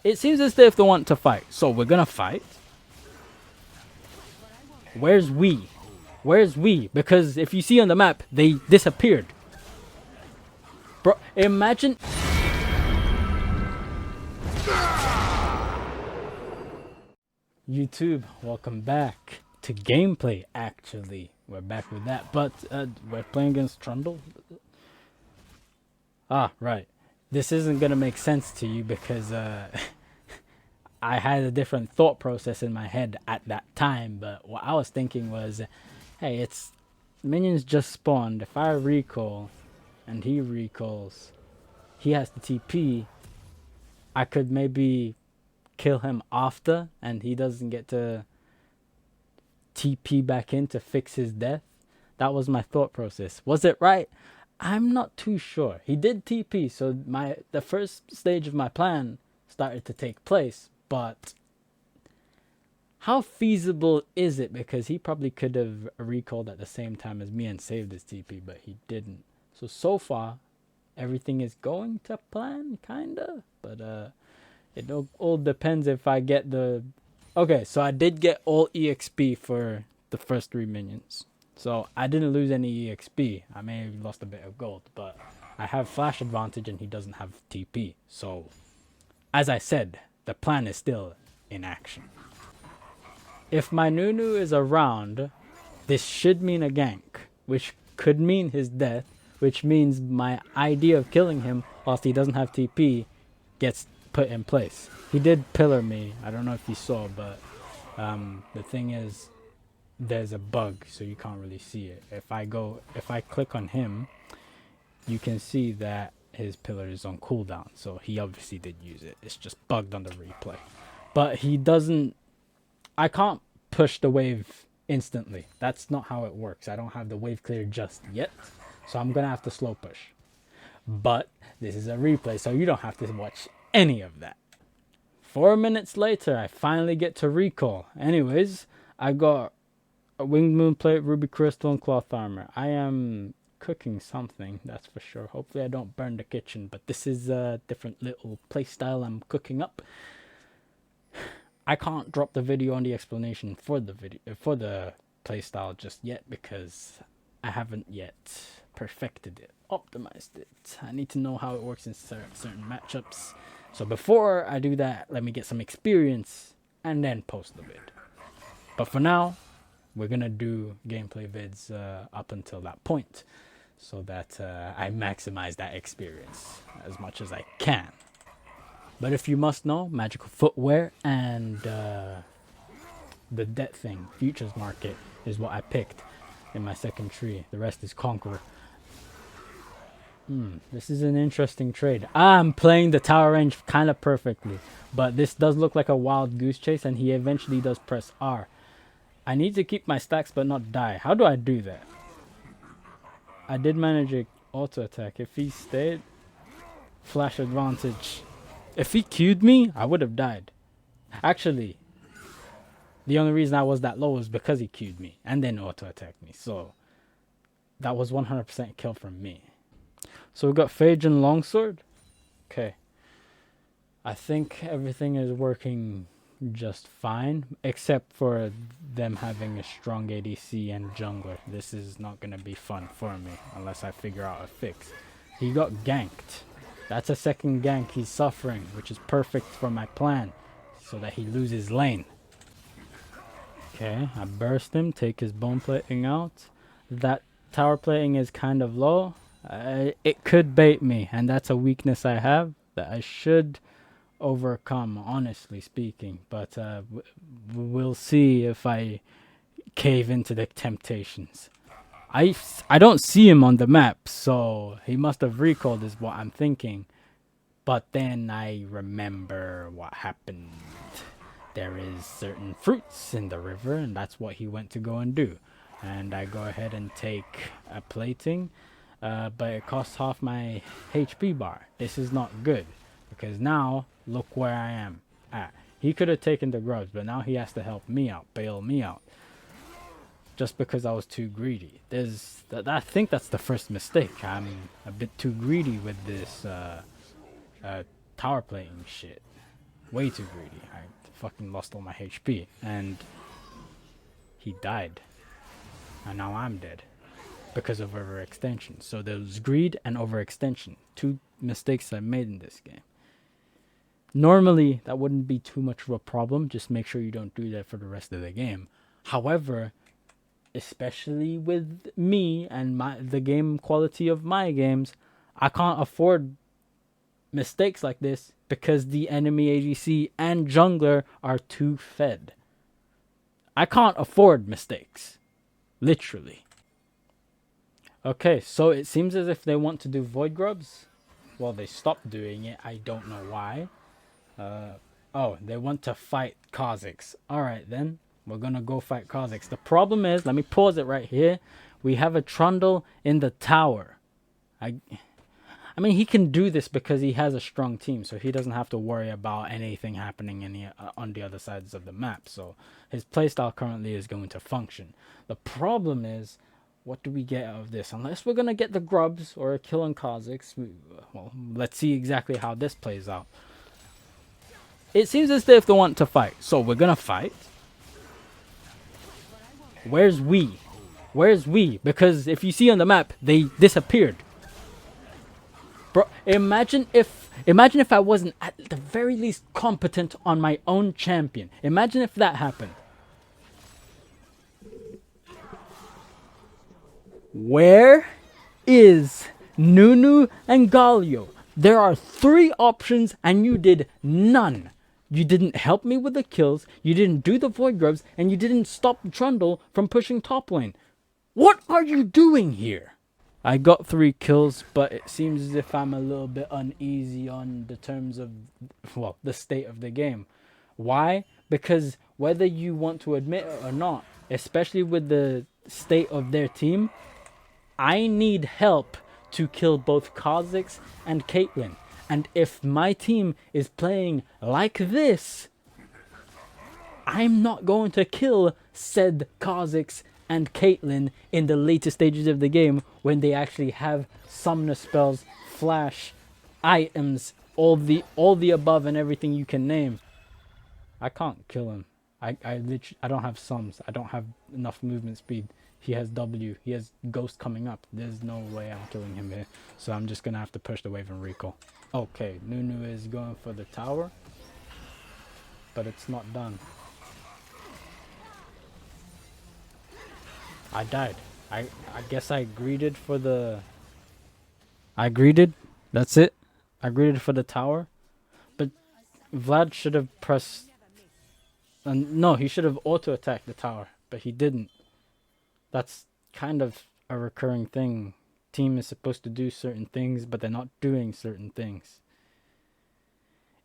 It seems as if they want to fight. So we're gonna fight. Where's we? Where's we? Because if you see on the map, they disappeared. Bro, imagine. YouTube, welcome back to gameplay. Actually, we're back with that, but we're playing against Trundle. Ah, right. This isn't gonna make sense to you because I had a different thought process in my head at that time. But what I was thinking was, hey, it's minions just spawned. If I recall, and he recalls, he has the TP. I could maybe kill him after, and he doesn't get to TP back in to fix his death. That was my thought process. Was it right? I'm not too sure. He did TP, so the first stage of my plan started to take place. But how feasible is it? Because he probably could have recalled at the same time as me and saved his TP, but he didn't. So far, everything is going to plan, kinda. But it all depends if I get the... Okay, so I did get all EXP for the first 3 minions. So I didn't lose any EXP. I may have lost a bit of gold, but I have flash advantage and he doesn't have TP. So, as I said, the plan is still in action. If my Nunu is around, this should mean a gank, which could mean his death, which means my idea of killing him whilst he doesn't have TP gets put in place. He did pillar me. I don't know if you saw, but the thing is, there's a bug, so you can't really see it. If I click on him, you can see that his pillar is on cooldown, so he obviously did use it. It's just bugged on the replay. But he doesn't... I can't push the wave instantly. That's not how it works. I don't have the wave clear just yet, so I'm gonna have to slow push. But this is a replay, so you don't have to watch any of that. 4 minutes later, I finally get to recall. Anyways, I got a winged moon plate, ruby crystal, and cloth armor. I am cooking something, that's for sure. Hopefully I don't burn the kitchen, but this is a different little playstyle I'm cooking up. I can't drop the video on the explanation for the playstyle just yet because I haven't yet perfected it, optimized it. I need to know how it works in certain matchups. So before I do that, let me get some experience and then post the vid. But for now, we're gonna do gameplay vids up until that point, so that I maximize that experience as much as I can. But if you must know, magical footwear and the debt thing, futures market, is what I picked in my second tree. The rest is conqueror. This is an interesting trade. I'm playing the tower range kind of perfectly, but this does look like a wild goose chase, and he eventually does press R. I need to keep my stacks but not die. How do I do that? I did manage a auto attack. If he stayed, flash advantage. If he queued me, I would have died. Actually, the only reason I was that low was because he queued me and then auto attacked me. So that was 100% kill from me. So we got Phage and Longsword. Okay. I think everything is working just fine, except for them having a strong ADC and jungler. This is not going to be fun for me unless I figure out a fix. He got ganked. That's a second gank he's suffering, which is perfect for my plan, so that he loses lane. Okay, I burst him, take his bone plating out. That tower plating is kind of low. It could bait me, and that's a weakness I have that I should overcome, honestly speaking. But we'll see if I cave into the temptations. I don't see him on the map, so he must have recalled is what I'm thinking. But then I remember what happened. There is certain fruits in the river, and that's what he went to go and do. And I go ahead and take a plating, but it costs half my HP bar. This is not good, because now look where I am at. He could have taken the grubs, but now he has to help me out, bail me out. Just because I was too greedy. I think that's the first mistake. I'm a bit too greedy with this tower playing shit. way too greedy. I fucking lost all my HP, and he died, and now I'm dead because of overextension. So there was greed and overextension, two mistakes I made in this game. Normally, that wouldn't be too much of a problem. Just make sure you don't do that for the rest of the game. However, especially with me and the game quality of my games, I can't afford mistakes like this because the enemy ADC and jungler are too fed. I can't afford mistakes. Literally. Okay, so it seems as if they want to do Void Grubs. Well, they stopped doing it. I don't know why. Oh, they want to fight Kha'Zix. Alright then. We're gonna go fight Kha'Zix. The problem is, let me pause it right here. We have a Trundle in the tower. I mean, he can do this because he has a strong team, so he doesn't have to worry about anything happening on the other sides of the map. So his playstyle currently is going to function. The problem is, what do we get out of this? Unless we're going to get the grubs or a kill on Kha'Zix, well, let's see exactly how this plays out. It seems as if they want to fight, so we're going to fight. Where's we? Where's we? Because if you see on the map, they disappeared. Bro, imagine if I wasn't at the very least competent on my own champion. Imagine if that happened. Where is Nunu and Galio? There are 3 options and you did none. You didn't help me with the kills, you didn't do the Void Grubs, and you didn't stop Trundle from pushing top lane. What are you doing here? I got 3 kills, but it seems as if I'm a little bit uneasy on the terms of, well, the state of the game. Why? Because whether you want to admit it or not, especially with the state of their team, I need help to kill both Kha'Zix and Caitlyn. And if my team is playing like this, I'm not going to kill said Kha'Zix and Caitlyn in the later stages of the game when they actually have summoner spells, flash, items, all the above and everything you can name. I can't kill him. I don't have sums. I don't have enough movement speed. He has W. He has Ghost coming up. There's no way I'm killing him here. So I'm just going to have to push the wave and recall. Okay, Nunu is going for the tower. But it's not done. I died. I guess I greeted for the... I greeted. That's it. I greeted for the tower. But Vlad should have pressed... no, he should have auto-attacked the tower. But he didn't. That's kind of a recurring thing. Team is supposed to do certain things, but they're not doing certain things.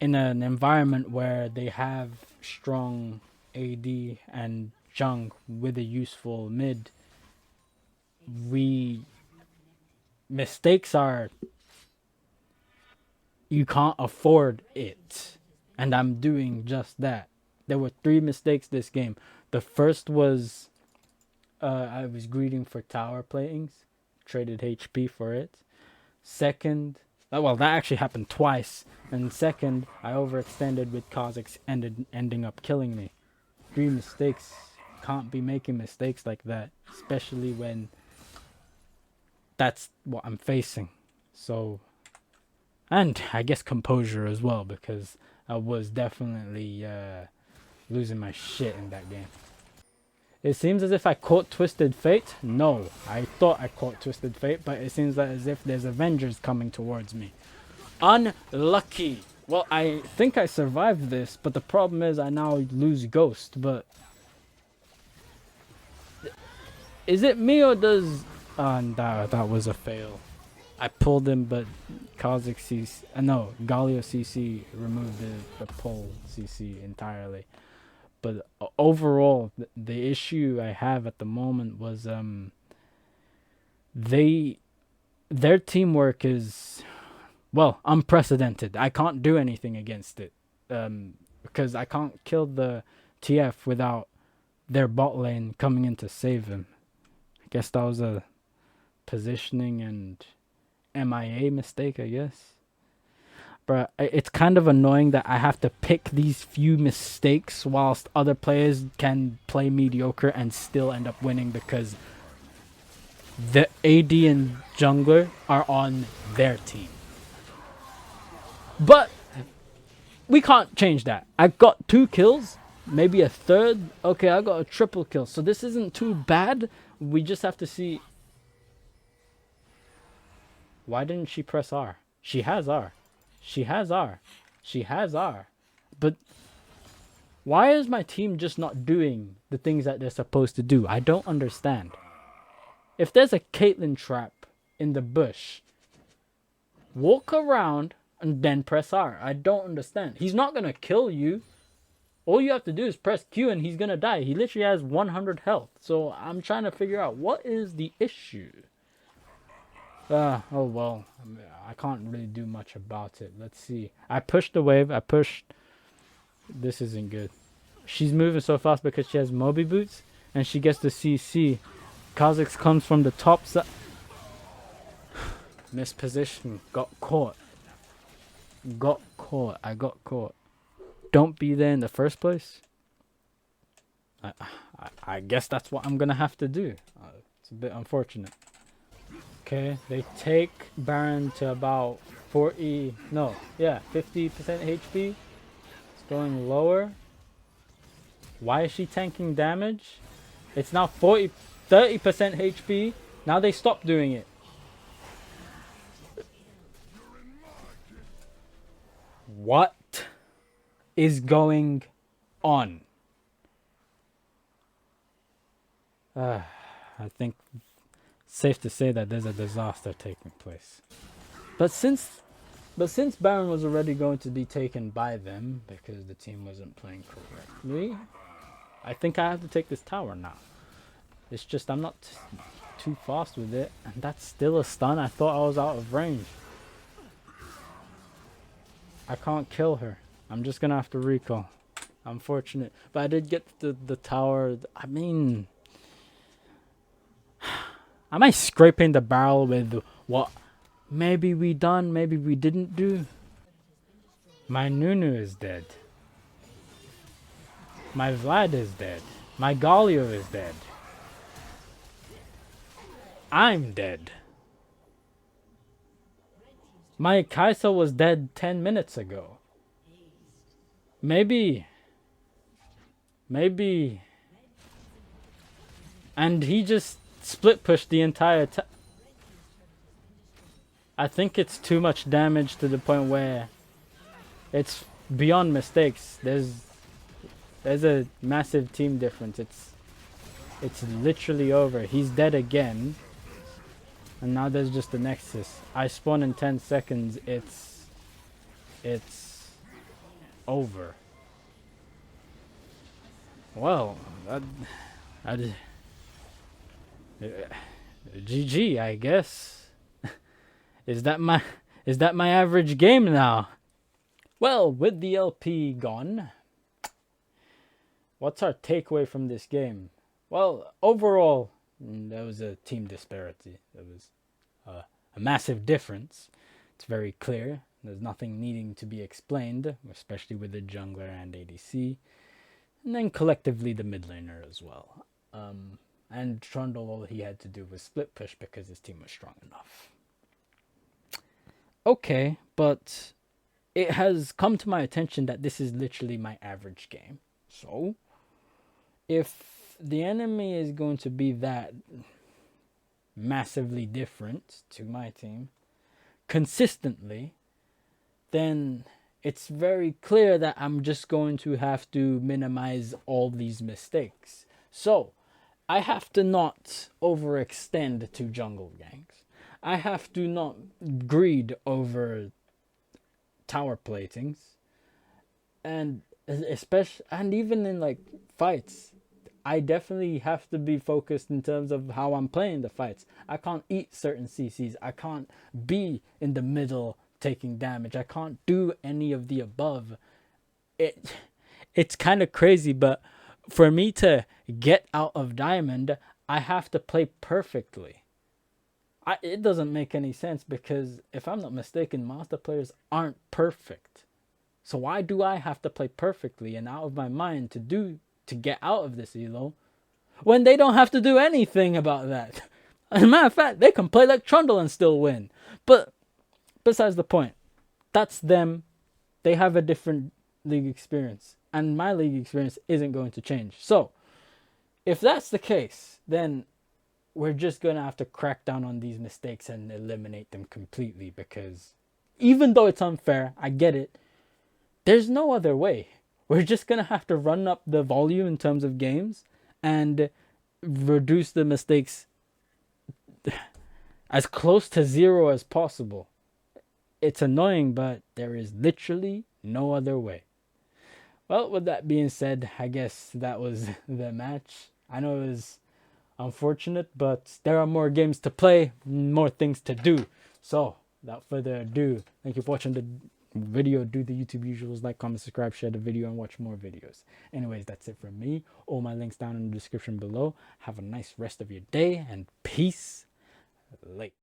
In an environment where they have strong AD and junk with a useful mid, mistakes are, you can't afford it. And I'm doing just that. There were 3 mistakes this game. The first was I was greeting for tower platings, traded HP for it. Second, well, that actually happened twice. And second, I overextended with Kha'Zix, ending up killing me. 3 mistakes. Can't be making mistakes like that, especially when that's what I'm facing. So, and I guess composure as well, because I was definitely losing my shit in that game. It seems as if I caught Twisted Fate. No, I thought I caught Twisted Fate, but it seems as if there's Avengers coming towards me. Unlucky. Well, I think I survived this, but the problem is I now lose Ghost, but... Is it me or does... that was a fail. I pulled him, but Kha'Zix CC... no, Galio CC removed the pull CC entirely. But overall, the issue I have at the moment was their teamwork is, well, unprecedented. I can't do anything against it because I can't kill the TF without their bot lane coming in to save him. I guess that was a positioning and MIA mistake, I guess. Bruh, it's kind of annoying that I have to pick these few mistakes whilst other players can play mediocre and still end up winning because the AD and jungler are on their team. But we can't change that. I got 2 kills, maybe a third. Okay, I got a triple kill. So this isn't too bad. We just have to see. Why didn't she press R? She has R. She has R. She has R. But why is my team just not doing the things that they're supposed to do? I don't understand. If there's a Caitlyn trap in the bush, walk around and then press R. I don't understand. He's not going to kill you. All you have to do is press Q and he's going to die. He literally has 100 health. So I'm trying to figure out what is the issue. Oh well, I can't really do much about it. Let's see. I pushed the wave. I pushed. This isn't good. She's moving so fast because she has Moby boots and she gets the CC. Kha'Zix comes from the top side. Misposition. Got caught. Got caught. I got caught. Don't be there in the first place. I guess that's what I'm gonna have to do. It's a bit unfortunate. Okay, they take Baron to about 50% HP. It's going lower. Why is she tanking damage? It's now 30% HP. Now they stop doing it. What is going on? I think safe to say that there's a disaster taking place. But since Baron was already going to be taken by them because the team wasn't playing correctly, I think I have to take this tower now. It's just I'm not too fast with it, and that's still a stun. I thought I was out of range. I can't kill her. I'm just gonna have to recall. Unfortunate, but I did get the tower. I mean, am I scraping the barrel with what maybe we done, maybe we didn't do? My Nunu is dead. My Vlad is dead. My Galio is dead. I'm dead. My Kai'Sa was dead 10 minutes ago. Maybe. And he just split pushed the entire time. I think it's too much damage to the point where it's beyond mistakes. There's a massive team difference. It's literally over. He's dead again. And now there's just the Nexus. I spawn in 10 seconds. It's over. Well, GG, I guess. Is that my average game now? Well, with the LP gone, what's our takeaway from this game? Well, overall, there was a team disparity. There was a massive difference. It's very clear. There's nothing needing to be explained, especially with the jungler and ADC. And then collectively the mid laner as well. And Trundle, all he had to do was split push because his team was strong enough. Okay, but it has come to my attention that this is literally my average game. So, if the enemy is going to be that massively different to my team consistently, then it's very clear that I'm just going to have to minimize all these mistakes. So I have to not overextend to jungle ganks. I have to not greed over tower platings, and especially, and even in like fights, I definitely have to be focused in terms of how I'm playing the fights. I can't eat certain CCs. I can't be in the middle taking damage. I can't do any of the above. It's kind of crazy, but for me to get out of Diamond, I have to play perfectly. it doesn't make any sense because if I'm not mistaken, master players aren't perfect. So why do I have to play perfectly and out of my mind to get out of this elo when they don't have to do anything about that? As a matter of fact, they can play like Trundle and still win. But besides the point, that's them. They have a different league experience, and my league experience isn't going to change. So if that's the case, then we're just gonna have to crack down on these mistakes and eliminate them completely, because even though it's unfair, I get it, there's no other way. We're just gonna have to run up the volume in terms of games and reduce the mistakes as close to zero as possible. It's annoying, but there is literally no other way. Well, with that being said, I guess that was the match. I know it was unfortunate, but there are more games to play, more things to do. So, without further ado, thank you for watching the video. Do the YouTube usuals, like, comment, subscribe, share the video, and watch more videos. Anyways, that's it from me. All my links down in the description below. Have a nice rest of your day, and peace. Late.